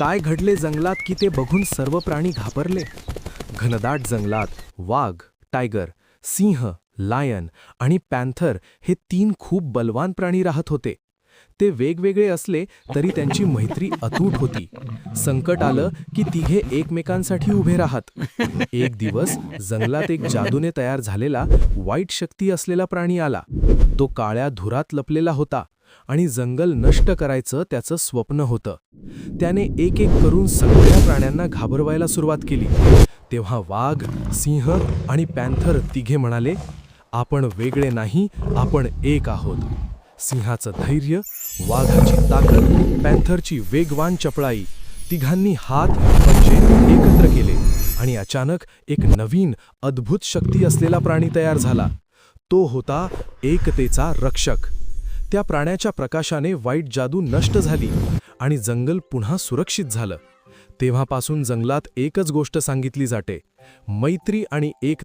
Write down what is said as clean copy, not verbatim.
काय घडले जंगलात की ते बघून सर्व प्राणी घाबरले. घनदाट जंगलात वाघ, टायगर, सिंह, लायन आणि पॅन्थर हे 3 खूप बलवान प्राणी राहत होते. ते वेगवेगळे असले तरी त्यांची मैत्री अतूट होती. संकट आलं की तिघे एकमेकांसाठी उभे राहत. एक दिवस जंगलात एक जादूने तयार झालेला वाईट शक्ती असलेला प्राणी आला. तो काळ्या धुरात लपलेला होता आणि जंगल नष्ट करायचं त्याचं स्वप्न होतं. त्याने एक एक करून सगळ्या प्राण्यांना घाबरवायला सुरुवात केली. तेव्हा वाघ, सिंह आणि पॅन्थर तिघे म्हणाले, आपण वेगळे नाही, आपण एक आहोत. सिंहाचं धैर्य, वाघाची ताकद, पॅन्थरची वेगवान चपळाई, तिघांनी हात पंजे एकत्र केले आणि अचानक एक नवीन अद्भुत शक्ती असलेला प्राणी तयार झाला. तो होता एकतेचा रक्षक. त्या प्राण्याच्या प्रकाशाने वाईट जादू नष्ट झाली आणि जंगल पुन्हा सुरक्षित झालं. तेव्हापासून जंगलात एकच गोष्ट सांगितली जाते, मैत्री आणि एकता